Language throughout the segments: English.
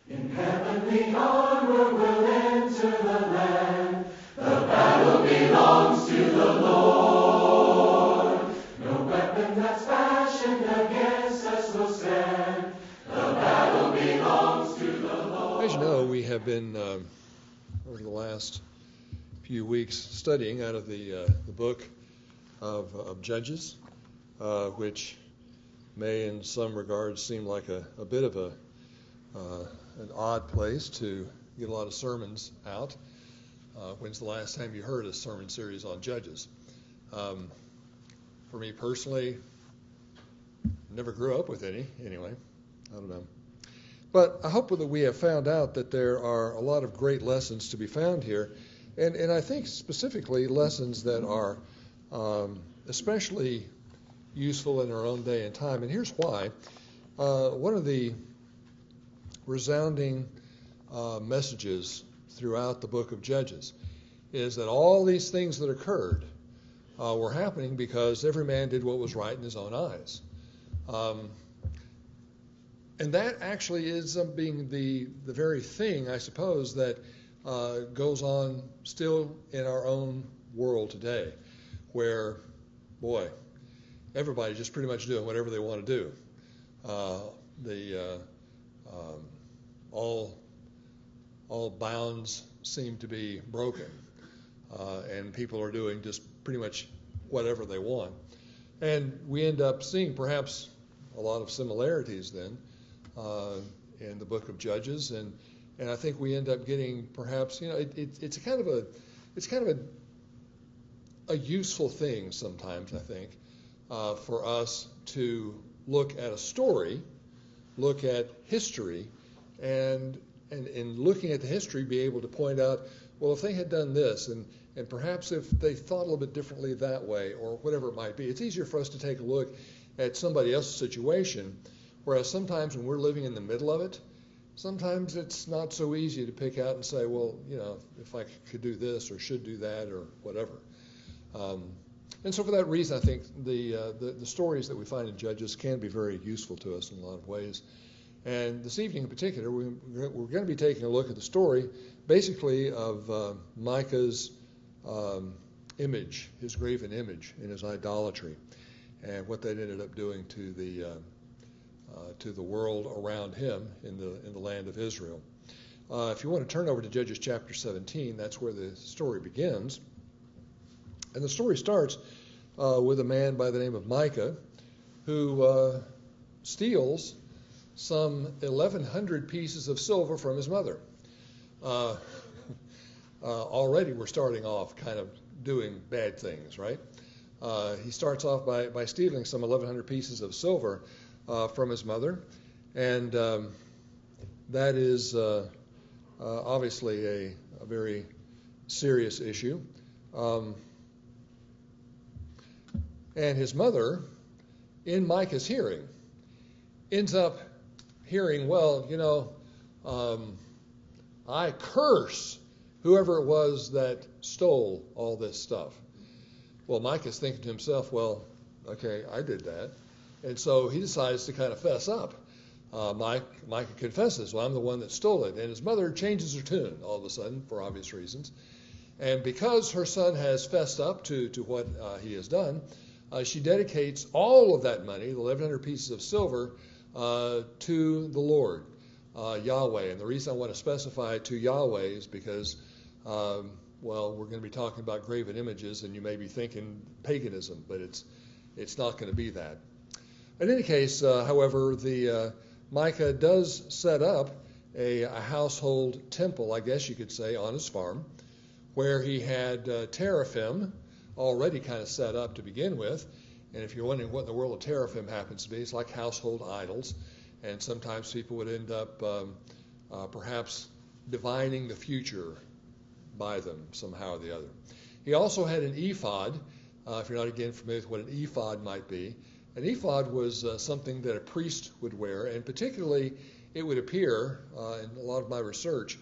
In heavenly armor we'll enter the land. The battle belongs to the Lord. No weapon that's fashioned against us will stand. The battle belongs to the Lord. As you know, we have been, over the last few weeks, studying out of the book of Judges, which may in some regards seem like a bit of an odd place to get a lot of sermons out. When's the last time you heard a sermon series on Judges? For me personally, never grew up with any, anyway. I don't know. But I hope that we have found out that there are a lot of great lessons to be found here, and I think specifically lessons that are especially useful in our own day and time. And here's why. One of the resounding messages throughout the book of Judges is that all these things that occurred were happening because every man did what was right in his own eyes. And that actually ends up being the very thing, I suppose, that goes on still in our own world today, where, boy, everybody's just pretty much doing whatever they want to do. All bounds seem to be broken, and people are doing just pretty much whatever they want. And we end up seeing perhaps a lot of similarities then in the book of Judges, and I think we end up getting perhaps, it's kind of a useful thing sometimes, I think, for us to look at a story, look at history, and in looking at the history, be able to point out, well, if they had done this, and perhaps if they thought a little bit differently that way, or whatever it might be, it's easier for us to take a look at somebody else's situation, whereas sometimes when we're living in the middle of it, sometimes it's not so easy to pick out and say, well, if I could do this or should do that or whatever. And so for that reason, I think the stories that we find in Judges can be very useful to us in a lot of ways. And this evening in particular, we're going to be taking a look at the story, basically, of Micah's image, his graven image, and his idolatry, and what that ended up doing to the world around him in the land of Israel. If you want to turn over to Judges chapter 17, that's where the story begins. And the story starts with a man by the name of Micah who steals some 1,100 pieces of silver from his mother. Already we're starting off kind of doing bad things, right? He starts off by stealing some 1,100 pieces of silver from his mother, and that is obviously a very serious issue. And his mother, in Micah's hearing, ends up hearing, well, I curse whoever it was that stole all this stuff. Well, Micah's thinking to himself, well, okay, I did that. And so he decides to kind of fess up. Micah confesses, well, I'm the one that stole it. And his mother changes her tune all of a sudden for obvious reasons. And because her son has fessed up to what he has done, she dedicates all of that money, the 1,100 pieces of silver, to the Lord, Yahweh. And the reason I want to specify to Yahweh is because, we're going to be talking about graven images, and you may be thinking paganism, but it's not going to be that. In any case, however, Micah does set up a household temple, I guess you could say, on his farm, where he had teraphim already kind of set up to begin with. And if you're wondering what in the world a teraphim happens to be, it's like household idols. And sometimes people would end up perhaps divining the future by them somehow or the other. He also had an ephod. If you're not again familiar with what an ephod might be, an ephod was something that a priest would wear, and particularly it would appear in a lot of my research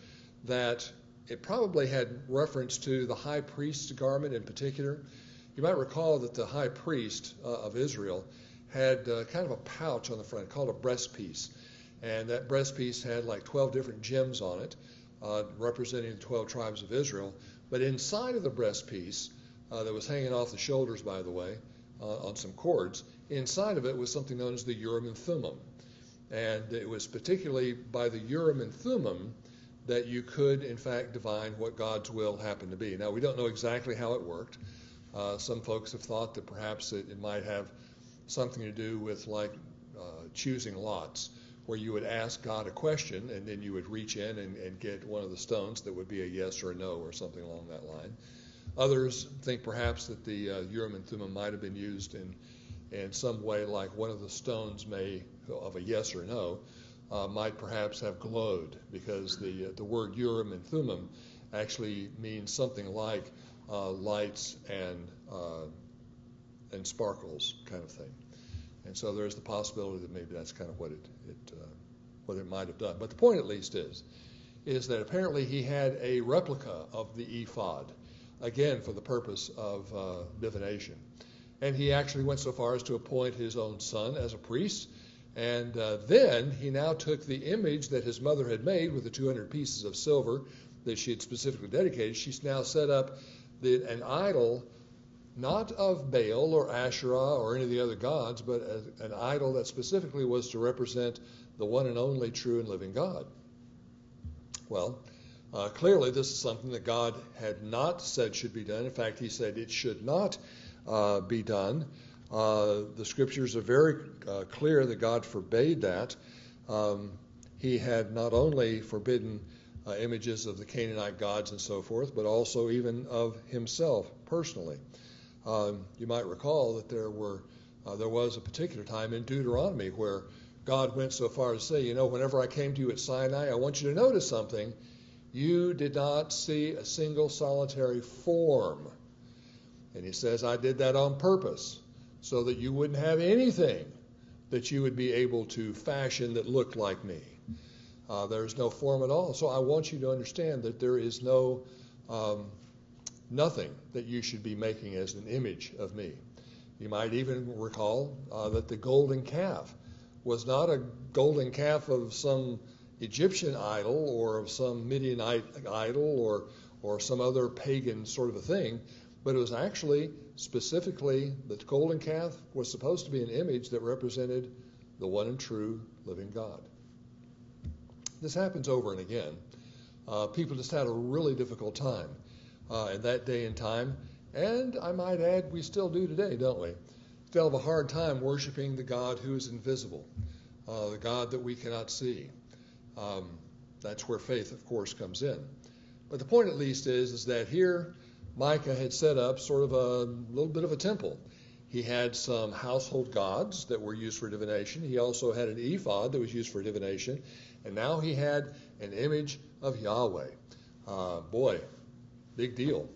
that it probably had reference to the high priest's garment in particular. You might recall that the high priest of Israel had kind of a pouch on the front called a breastpiece. And that breastpiece had like 12 different gems on it, representing the 12 tribes of Israel. But inside of the breastpiece, that was hanging off the shoulders, by the way, on some cords, inside of it was something known as the Urim and Thummim. And it was particularly by the Urim and Thummim that you could, in fact, divine what God's will happened to be. Now, we don't know exactly how it worked. Some folks have thought that perhaps it might have something to do with like choosing lots, where you would ask God a question and then you would reach in and get one of the stones that would be a yes or a no or something along that line. Others think perhaps that the Urim and Thummim might have been used in some way, like one of the stones of a yes or no might perhaps have glowed, because the word Urim and Thummim actually means something like lights and sparkles kind of thing. And so there's the possibility that maybe that's kind of what it might have done. But the point, at least, is that apparently he had a replica of the ephod, again for the purpose of divination. And he actually went so far as to appoint his own son as a priest. And then he now took the image that his mother had made with the 200 pieces of silver that she had specifically dedicated. She's now set up an idol, not of Baal or Asherah or any of the other gods, but an idol that specifically was to represent the one and only true and living God. Well, clearly this is something that God had not said should be done. In fact, he said it should not be done. The scriptures are very clear that God forbade that. He had not only forbidden images of the Canaanite gods and so forth, but also even of himself personally. You might recall that there was a particular time in Deuteronomy where God went so far as to say, whenever I came to you at Sinai, I want you to notice something. You did not see a single solitary form. And he says, I did that on purpose, so that you wouldn't have anything that you would be able to fashion that looked like me. There's no form at all. So I want you to understand that there is nothing that you should be making as an image of me. You might even recall that the golden calf was not a golden calf of some Egyptian idol or of some Midianite idol or some other pagan sort of a thing, but it was actually specifically the golden calf was supposed to be an image that represented the one and true living God. This happens over and again. People just had a really difficult time in that day and time, and I might add we still do today, don't we? Still have a hard time worshiping the God who is invisible, the God that we cannot see. That's where faith, of course, comes in. But the point, at least, is that here Micah had set up sort of a little bit of a temple. He had some household gods that were used for divination. He also had an ephod that was used for divination. And now he had an image of Yahweh. Boy, big deal.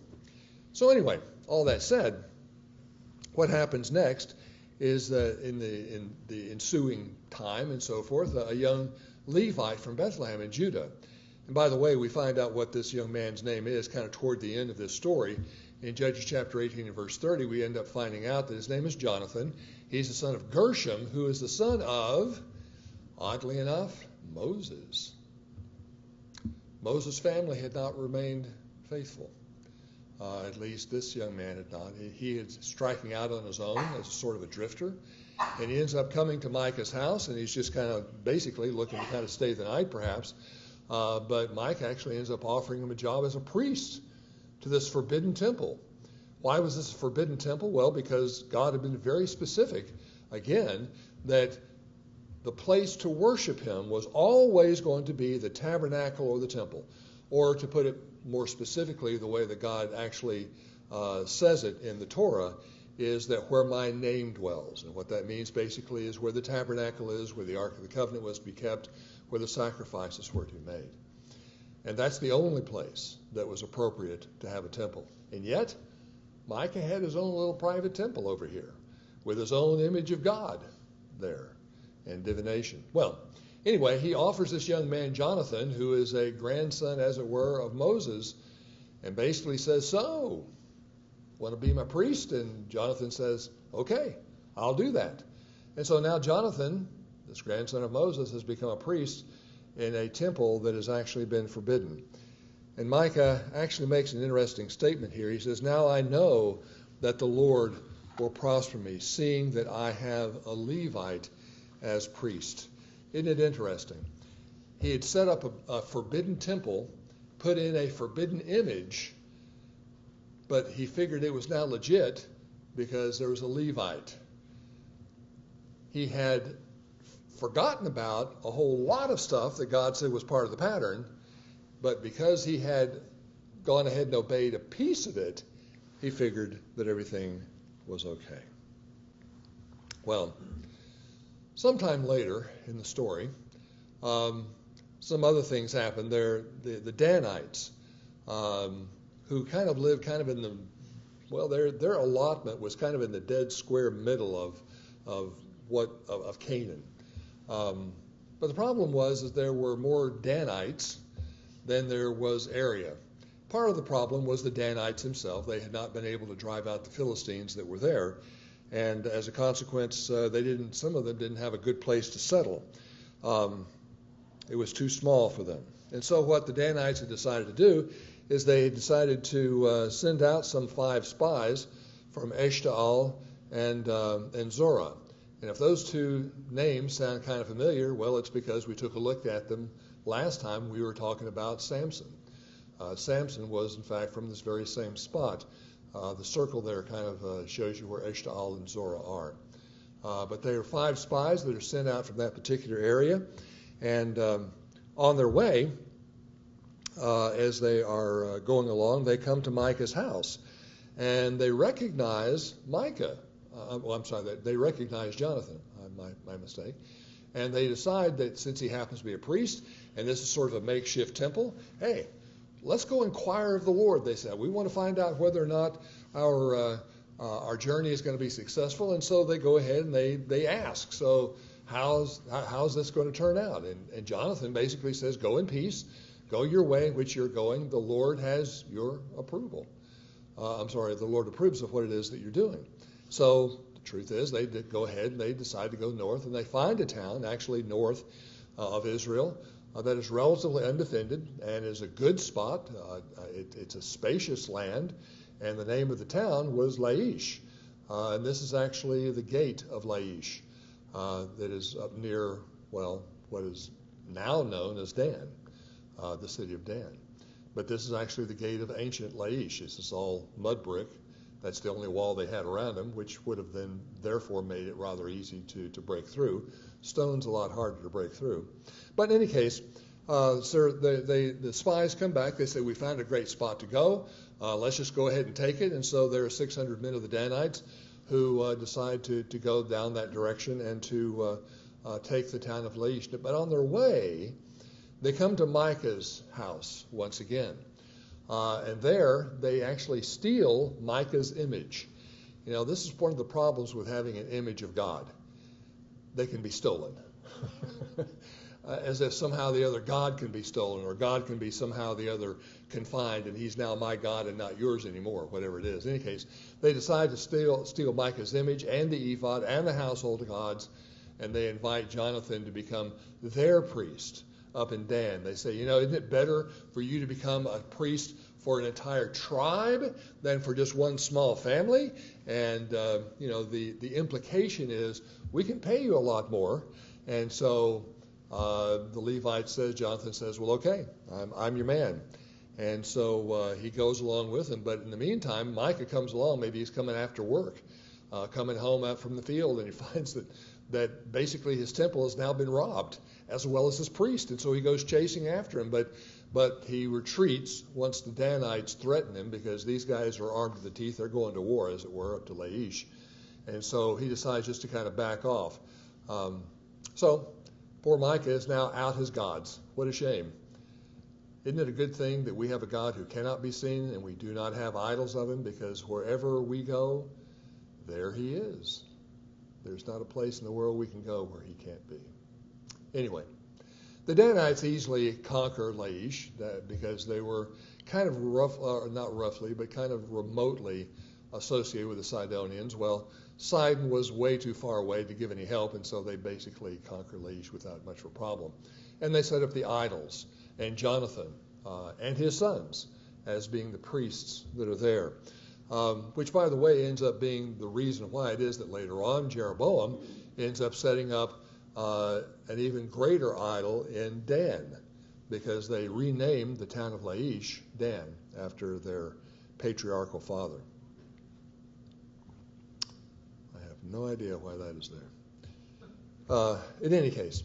So anyway, all that said, what happens next is that in the ensuing time and so forth, a young Levite from Bethlehem in Judah. And by the way, we find out what this young man's name is kind of toward the end of this story. In Judges chapter 18 and verse 30, we end up finding out that his name is Jonathan. He's the son of Gershom, who is the son of, oddly enough, Moses. Moses' family had not remained faithful. At least this young man had not. He is striking out on his own as a sort of a drifter. And he ends up coming to Micah's house, and he's just kind of basically looking to kind of stay the night perhaps. But Micah actually ends up offering him a job as a priest to this forbidden temple. Why was this a forbidden temple? Well, because God had been very specific, again, that the place to worship him was always going to be the tabernacle or the temple. Or to put it more specifically, the way that God actually says it in the Torah is that where my name dwells. And what that means basically is where the tabernacle is, where the Ark of the Covenant was to be kept, where the sacrifices were to be made. And that's the only place that was appropriate to have a temple. And yet, Micah had his own little private temple over here with his own image of God there and divination. Well, anyway, he offers this young man, Jonathan, who is a grandson, as it were, of Moses, and basically says, so, want to be my priest? And Jonathan says, okay, I'll do that. And so now Jonathan this grandson of Moses, has become a priest in a temple that has actually been forbidden. And Micah actually makes an interesting statement here. He says, "Now I know that the Lord will prosper me, seeing that I have a Levite as priest." Isn't it interesting? He had set up a forbidden temple, put in a forbidden image, but he figured it was now legit because there was a Levite. He had forgotten about a whole lot of stuff that God said was part of the pattern, but because he had gone ahead and obeyed a piece of it, he figured that everything was okay. Well, sometime later in the story, some other things happened. The Danites, who kind of lived kind of in the, well, their allotment was kind of in the dead square middle of Canaan. But the problem was that there were more Danites than there was area. Part of the problem was the Danites themselves. They had not been able to drive out the Philistines that were there, and as a consequence, some of them didn't have a good place to settle. It was too small for them. And so what the Danites had decided to do is they decided to send out some 5 spies from Eshtaol and Zorah. And if those two names sound kind of familiar, well, it's because we took a look at them last time we were talking about Samson. Samson was, in fact, from this very same spot. The circle there kind of shows you where Eshtaol and Zorah are. But there are 5 spies that are sent out from that particular area. And on their way, as they are going along, they come to Micah's house. And they recognize Micah. They recognize Jonathan, my mistake. And they decide that since he happens to be a priest, and this is sort of a makeshift temple, hey, let's go inquire of the Lord, they said. We want to find out whether or not our journey is going to be successful. And so they go ahead and they ask, so how's this going to turn out? And Jonathan basically says, go in peace, go your way in which you're going. The Lord has your approval. The Lord approves of what it is that you're doing. So the truth is they did go ahead and they decide to go north, and they find a town actually north of Israel that is relatively undefended and is a good spot. It's a spacious land, and the name of the town was Laish. And this is actually the gate of Laish that is up near, what is now known as Dan, the city of Dan. But this is actually the gate of ancient Laish. This is all mud brick. That's the only wall they had around them, which would have then therefore made it rather easy to break through. Stone's a lot harder to break through. But in any case, the spies come back. They say, we found a great spot to go. Let's just go ahead and take it. And so there are 600 men of the Danites who decide to go down that direction and to take the town of Laish. But on their way, they come to Micah's house once again. And there, they actually steal Micah's image. You know, this is one of the problems with having an image of God. They can be stolen. As if somehow the other God can be stolen, or God can be somehow the other confined, and he's now my God and not yours anymore, whatever it is. In any case, they decide to steal Micah's image and the ephod and the household gods, and they invite Jonathan to become their priest up in Dan. They say, isn't it better for you to become a priest for an entire tribe than for just one small family? And, the implication is we can pay you a lot more. And so the Levite says, Jonathan says, well, okay, I'm your man. And so he goes along with him. But in the meantime, Micah comes along. Maybe he's coming after work, coming home out from the field, and he finds that basically his temple has now been robbed, as well as his priest. And so he goes chasing after him, but he retreats once the Danites threaten him, because these guys are armed to the teeth. They're going to war, as it were, up to Laish. And so he decides just to kind of back off. So poor Micah is now out his gods. What a shame. Isn't it a good thing that we have a God who cannot be seen, and we do not have idols of him, because wherever we go, there he is. There's not a place in the world we can go where he can't be. Anyway, the Danites easily conquer Laish because they were kind of not roughly, but kind of remotely associated with the Sidonians. Well, Sidon was way too far away to give any help, and so they basically conquered Laish without much of a problem. And they set up the idols, and Jonathan and his sons as being the priests that are there, which, by the way, ends up being the reason why it is that later on Jeroboam ends up setting up an even greater idol in Dan, because they renamed the town of Laish Dan after their patriarchal father. I have no idea why that is there. In any case,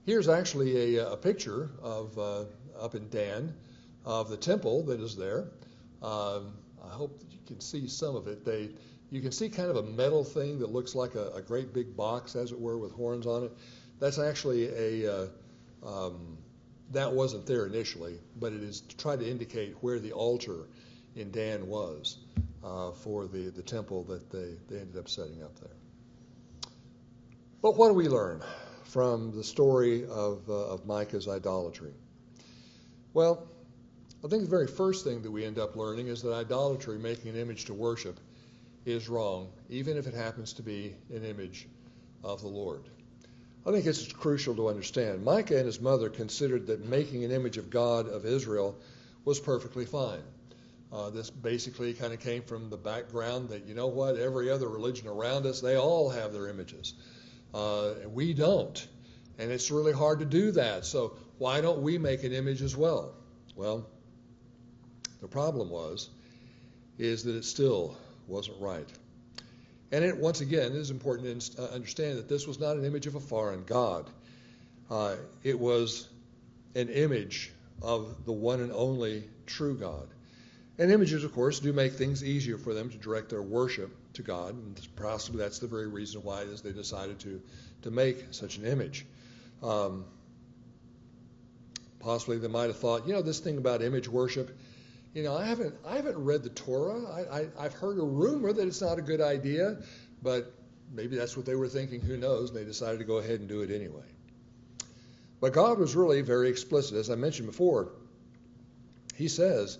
here's actually a picture of up in Dan of the temple that is there. I hope that you can see some of it. You can see kind of a metal thing that looks like a great big box, as it were, with horns on it. That's actually that wasn't there initially, but it is to try to indicate where the altar in Dan was for the temple that they ended up setting up there. But what do we learn from the story of Micah's idolatry? Well, I think the very first thing that we end up learning is that idolatry, making an image to worship, is wrong, even if it happens to be an image of the Lord. I think it's crucial to understand. Micah and his mother considered that making an image of God of Israel was perfectly fine. This basically kind of came from the background that, you know what, every other religion around us, they all have their images. We don't. And it's really hard to do that. So why don't we make an image as well? Well, the problem is that it still wasn't right. And once again, it is important to understand that this was not an image of a foreign god. It was an image of the one and only true God. And images, of course, do make things easier for them to direct their worship to God. And possibly that's the very reason why it is they decided to make such an image. Possibly they might have thought, this thing about image worship, I haven't read the Torah. I've heard a rumor that it's not a good idea, but maybe that's what they were thinking. Who knows? They decided to go ahead and do it anyway. But God was really very explicit. As I mentioned before, he says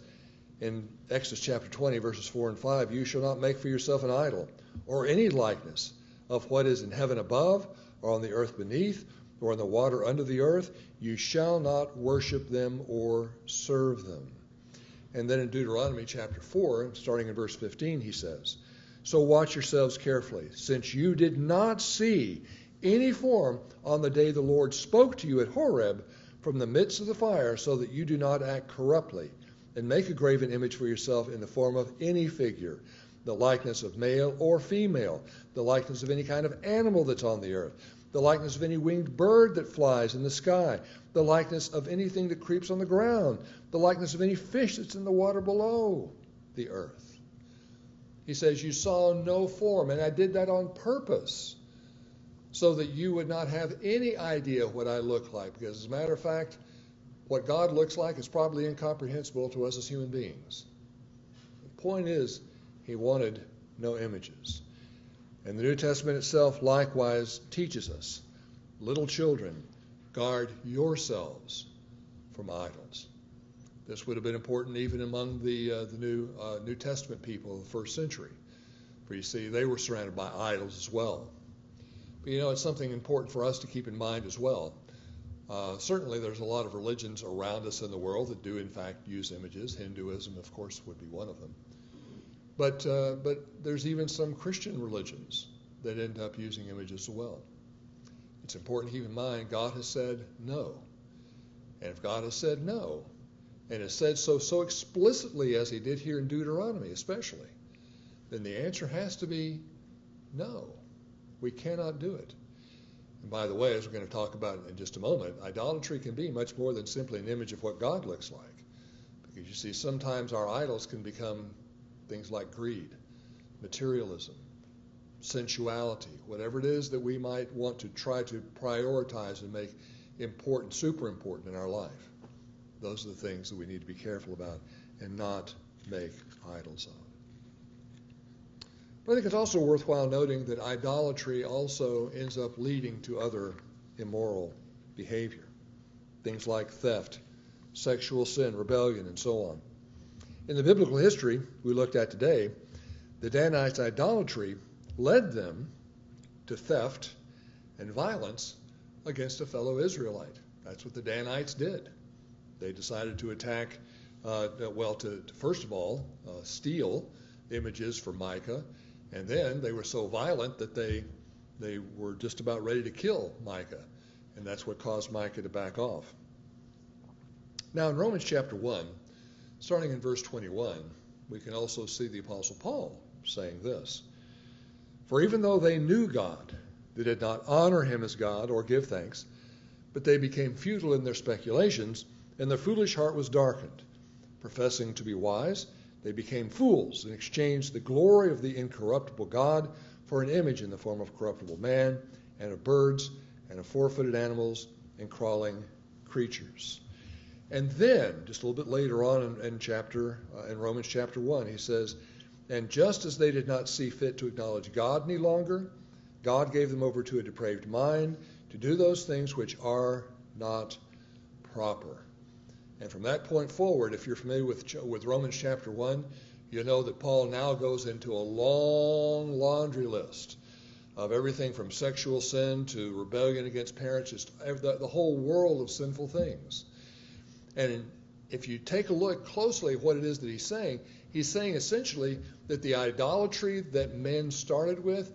in Exodus chapter 20, verses 4 and 5, "You shall not make for yourself an idol, or any likeness of what is in heaven above, or on the earth beneath, or in the water under the earth. You shall not worship them or serve them." And then in Deuteronomy chapter 4, starting in verse 15, he says, "So watch yourselves carefully, since you did not see any form on the day the Lord spoke to you at Horeb from the midst of the fire, so that you do not act corruptly, and make a graven image for yourself in the form of any figure, the likeness of male or female, the likeness of any kind of animal that's on the earth, the likeness of any winged bird that flies in the sky, the likeness of anything that creeps on the ground, the likeness of any fish that's in the water below the earth." He says, you saw no form, and I did that on purpose so that you would not have any idea what I look like. Because as a matter of fact, what God looks like is probably incomprehensible to us as human beings. The point is, he wanted no images. And the New Testament itself likewise teaches us, little children, guard yourselves from idols. This would have been important even among the New Testament people of the first century. For you see, they were surrounded by idols as well. But it's something important for us to keep in mind as well. Certainly there's a lot of religions around us in the world that do in fact use images. Hinduism, of course, would be one of them. But there's even some Christian religions that end up using images as well. It's important to keep in mind God has said no. And if God has said no, and has said so explicitly as he did here in Deuteronomy especially, then the answer has to be no. We cannot do it. And by the way, as we're going to talk about in just a moment, idolatry can be much more than simply an image of what God looks like. Because you see, sometimes our idols can become things like greed, materialism, sensuality, whatever it is that we might want to try to prioritize and make important, super important in our life. Those are the things that we need to be careful about and not make idols of. But I think it's also worthwhile noting that idolatry also ends up leading to other immoral behavior. Things like theft, sexual sin, rebellion, and so on. In the biblical history we looked at today, The Danites' idolatry led them to theft and violence against a fellow Israelite. That's what the Danites did. They decided to attack, to first of all, steal images for Micah, and then they were so violent that they were just about ready to kill Micah, and that's what caused Micah to back off. Now in Romans chapter 1, starting in verse 21, we can also see the Apostle Paul saying this: "For even though they knew God, they did not honor him as God or give thanks, but they became futile in their speculations, and their foolish heart was darkened. Professing to be wise, they became fools and exchanged the glory of the incorruptible God for an image in the form of corruptible man, and of birds, and of four-footed animals, and crawling creatures." And then, just a little bit later on in Romans chapter 1, he says, "And just as they did not see fit to acknowledge God any longer, God gave them over to a depraved mind to do those things which are not proper." And from that point forward, if you're familiar with Romans chapter 1, you know that Paul now goes into a long laundry list of everything from sexual sin to rebellion against parents, just the whole world of sinful things. And if you take a look closely at what it is that he's saying essentially that the idolatry that men started with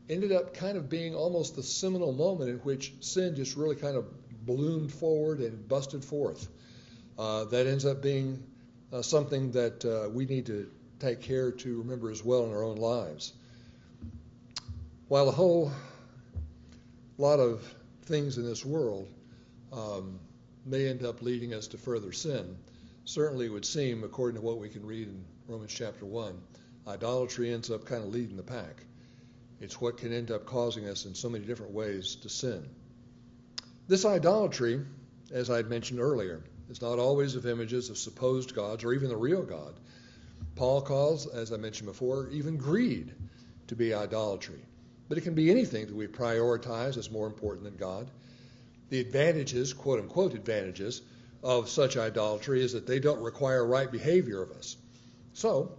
ended up kind of being almost the seminal moment in which sin just really kind of bloomed forward and busted forth. That ends up being something that we need to take care to remember as well in our own lives. While a whole lot of things in this world may end up leading us to further sin, certainly it would seem, according to what we can read in Romans chapter 1, idolatry ends up kind of leading the pack. It's what can end up causing us in so many different ways to sin. This idolatry, as I had mentioned earlier, is not always of images of supposed gods or even the real God. Paul calls, as I mentioned before, even greed to be idolatry. But it can be anything that we prioritize as more important than God. The advantages, quote-unquote advantages, of such idolatry is that they don't require right behavior of us. So,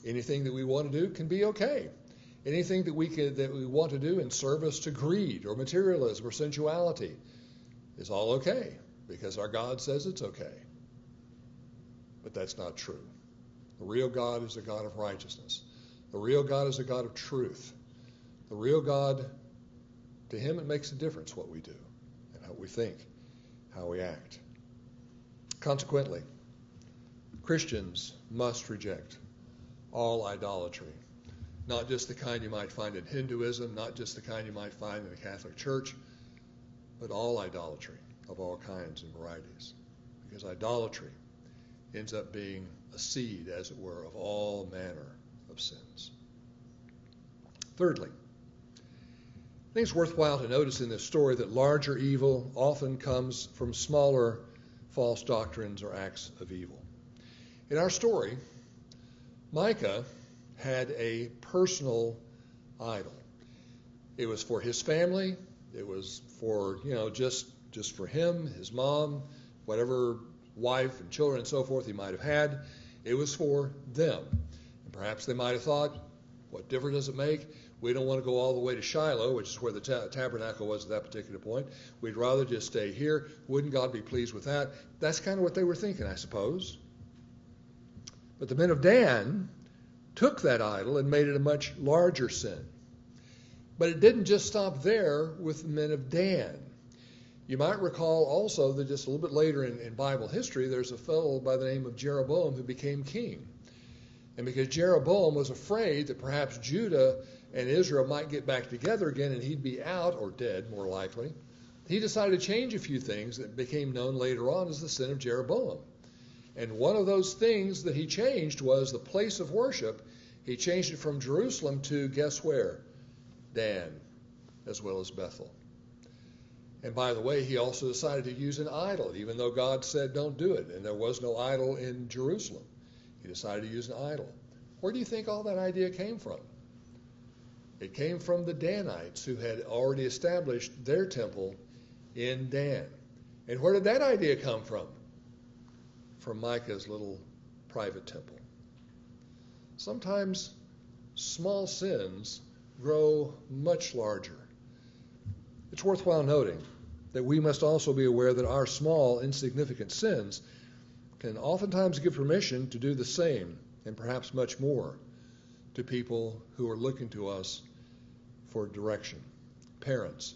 anything that we want to do can be okay. Anything that we want to do in service to greed or materialism or sensuality is all okay, because our God says it's okay. But that's not true. The real God is a God of righteousness. The real God is a God of truth. The real God, to him it makes a difference what we do and how we think, how we act. Consequently, Christians must reject all idolatry, not just the kind you might find in Hinduism, not just the kind you might find in the Catholic Church, but all idolatry of all kinds and varieties, because idolatry ends up being a seed, as it were, of all manner of sins. Thirdly, I think it's worthwhile to notice in this story that larger evil often comes from smaller false doctrines or acts of evil. In our story, Micah had a personal idol. It was for his family. It was for, just for him, his mom, whatever wife and children and so forth he might have had. It was for them. And perhaps they might have thought, what difference does it make? We don't want to go all the way to Shiloh, which is where the tabernacle was at that particular point. We'd rather just stay here. Wouldn't God be pleased with that? That's kind of what they were thinking, I suppose. But the men of Dan took that idol and made it a much larger sin. But it didn't just stop there with the men of Dan. You might recall also that just a little bit later in Bible history, there's a fellow by the name of Jeroboam who became king. And because Jeroboam was afraid that perhaps Judah and Israel might get back together again and he'd be out, or dead more likely, he decided to change a few things that became known later on as the sin of Jeroboam. And one of those things that he changed was the place of worship. He changed it from Jerusalem to, guess where? Dan, as well as Bethel. And by the way, he also decided to use an idol, even though God said don't do it, and there was no idol in Jerusalem. He decided to use an idol. Where do you think all that idea came from? It came from the Danites, who had already established their temple in Dan. And where did that idea come from? From Micah's little private temple. Sometimes small sins grow much larger. It's worthwhile noting that we must also be aware that our small, insignificant sins can oftentimes give permission to do the same, and perhaps much more, to people who are looking to us for direction. Parents,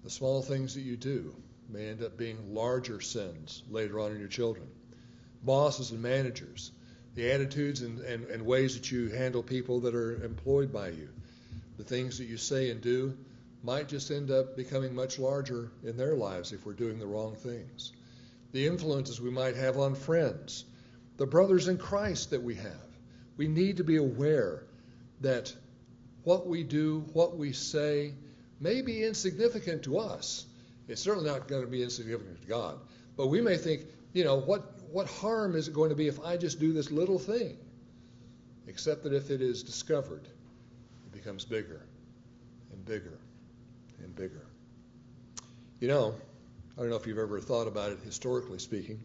the small things that you do may end up being larger sins later on in your children. Bosses and managers, the attitudes and ways that you handle people that are employed by you, the things that you say and do might just end up becoming much larger in their lives if we're doing the wrong things. The influences we might have on friends, the brothers in Christ that we have. We need to be aware that what we do, what we say, may be insignificant to us. It's certainly not going to be insignificant to God. But we may think, what harm is it going to be if I just do this little thing? Except that if it is discovered, it becomes bigger and bigger and bigger. I don't know if you've ever thought about it historically speaking,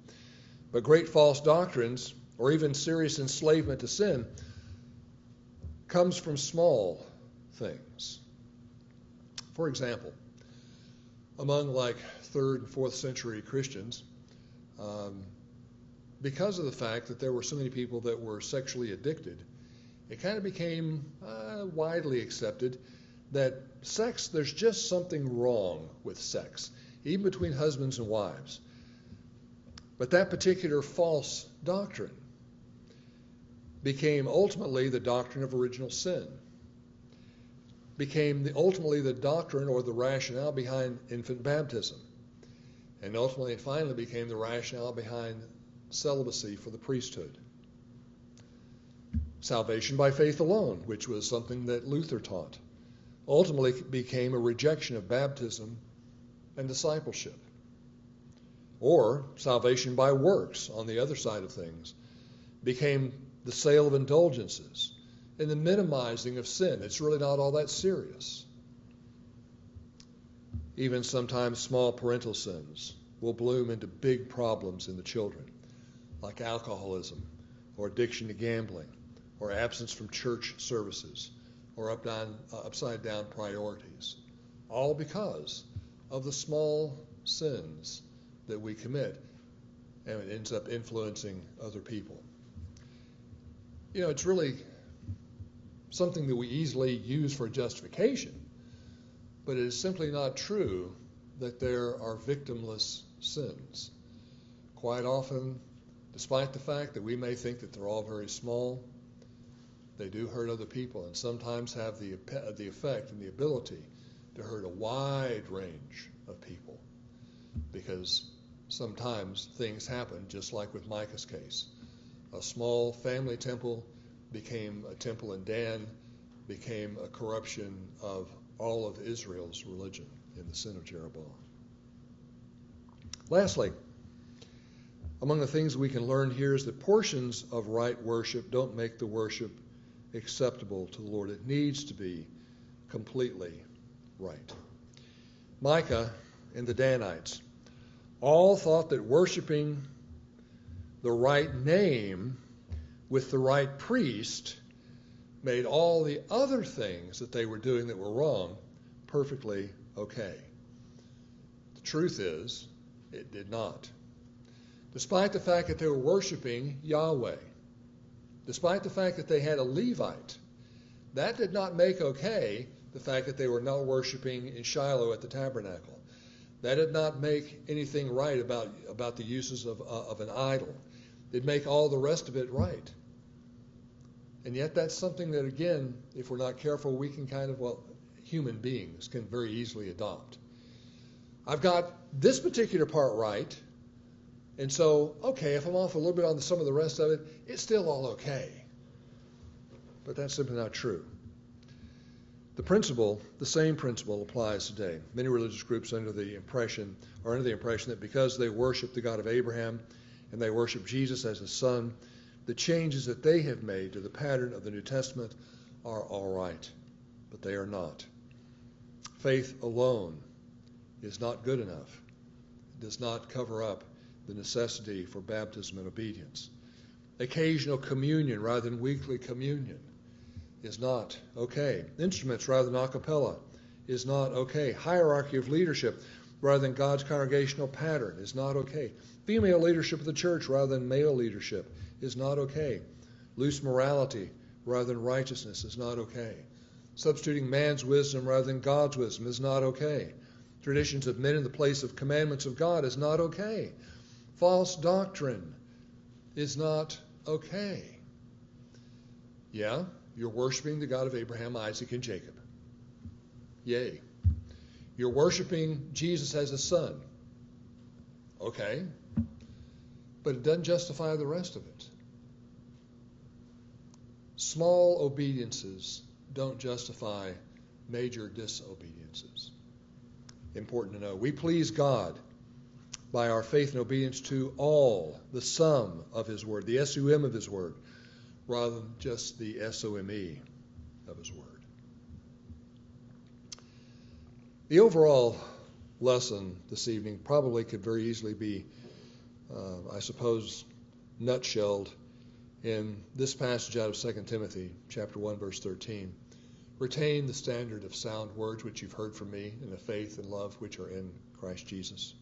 but great false doctrines or even serious enslavement to sin comes from small things. For example, among like 3rd and 4th century Christians, because of the fact that there were so many people that were sexually addicted, it kind of became widely accepted that sex, there's just something wrong with sex, even between husbands and wives. But that particular false doctrine became ultimately the doctrine of original sin, became ultimately the doctrine or the rationale behind infant baptism, and ultimately and finally became the rationale behind celibacy for the priesthood. Salvation by faith alone, which was something that Luther taught, ultimately became a rejection of baptism and discipleship. Or salvation by works, on the other side of things, became the sale of indulgences and the minimizing of sin. It's really not all that serious. Even sometimes small parental sins will bloom into big problems in the children, like alcoholism or addiction to gambling or absence from church services or upside down priorities, all because of the small sins that we commit, and it ends up influencing other people. It's really something that we easily use for justification, but it is simply not true that there are victimless sins. Quite often, despite the fact that we may think that they're all very small, they do hurt other people and sometimes have the effect and the ability to hurt a wide range of people, because sometimes things happen, just like with Micah's case. A small family temple became a temple in Dan, became a corruption of all of Israel's religion in the sin of Jeroboam. Lastly, among the things we can learn here is that portions of right worship don't make the worship acceptable to the Lord. It needs to be completely right. Micah and the Danites all thought that worshiping the right name with the right priest made all the other things that they were doing that were wrong perfectly okay. The truth is, it did not. Despite the fact that they were worshiping Yahweh, despite the fact that they had a Levite, that did not make okay the fact that they were not worshiping in Shiloh at the tabernacle. That did not make anything right about the uses of an idol. It'd make all the rest of it right. And yet that's something that, again, if we're not careful, we can human beings can very easily adopt. I've got this particular part right, and so, okay, if I'm off a little bit on some of the rest of it, it's still all okay. But that's simply not true. The same principle applies today. Many religious groups are under the impression that because they worship the God of Abraham and they worship Jesus as his son, the changes that they have made to the pattern of the New Testament are all right, but they are not. Faith alone is not good enough. It does not cover up the necessity for baptism and obedience. Occasional communion rather than weekly communion is not okay. Instruments rather than a cappella is not okay. Hierarchy of leadership rather than God's congregational pattern is not okay. Female leadership of the church rather than male leadership is not okay. Loose morality rather than righteousness is not okay. Substituting man's wisdom rather than God's wisdom is not okay. Traditions of men in the place of commandments of God is not okay. False doctrine is not okay. Yeah, you're worshiping the God of Abraham, Isaac, and Jacob. Yay. You're worshiping Jesus as a son. Okay. But it doesn't justify the rest of it. Small obediences don't justify major disobediences. Important to know. We please God by our faith and obedience to all, the sum of His Word, the S-U-M of His Word, rather than just the S-O-M-E of His Word. The overall lesson this evening probably could very easily be, I suppose, nutshelled in this passage out of 2 Timothy chapter 1, verse 13. Retain the standard of sound words which you've heard from me in the faith and love which are in Christ Jesus.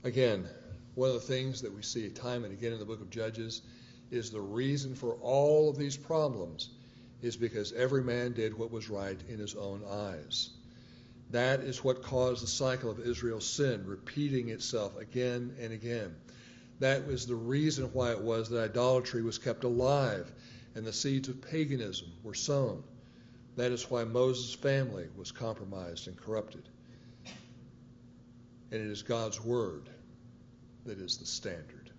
Again, one of the things that we see time and again in the book of Judges is the reason for all of these problems is because every man did what was right in his own eyes. That is what caused the cycle of Israel's sin repeating itself again and again. That was the reason why it was that idolatry was kept alive and the seeds of paganism were sown. That is why Moses' family was compromised and corrupted. And it is God's word that is the standard.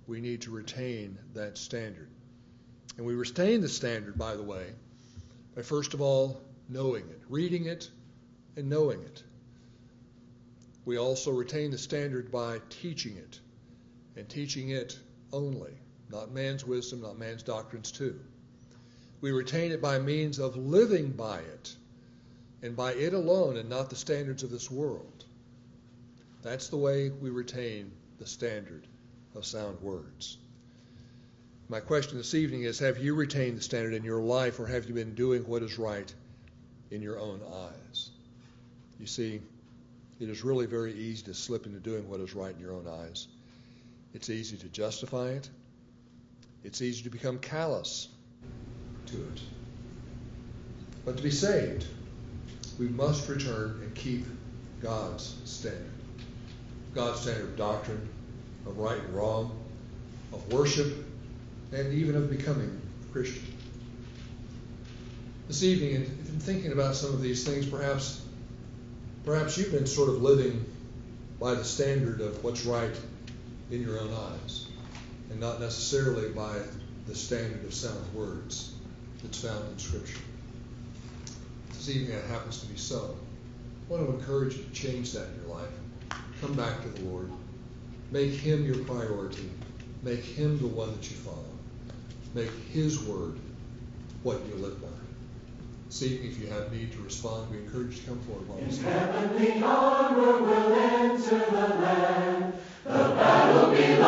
We need to retain that standard. And we retain the standard, by the way, by first of all knowing it, reading it, and knowing it. We also retain the standard by teaching it, and teaching it only, not man's wisdom, not man's doctrines too. We retain it by means of living by it, and by it alone, and not the standards of this world. That's the way we retain the standard of sound words. My question this evening is, have you retained the standard in your life, or have you been doing what is right in your own eyes? You see, it is really very easy to slip into doing what is right in your own eyes. It's easy to justify it. It's easy to become callous to it. But to be saved, we must return and keep God's standard. God's standard of doctrine, of right and wrong, of worship, and even of becoming a Christian. This evening, in thinking about some of these things, perhaps you've been sort of living by the standard of what's right in your own eyes, and not necessarily by the standard of sound words that's found in Scripture. This evening that happens to be so. I want to encourage you to change that in your life. Come back to the Lord. Make Him your priority. Make Him the one that you follow. Make His word what you live by. This evening, if you have need to respond, we encourage you to come forward while we sing. Heavenly armor will enter the land. The battle belongs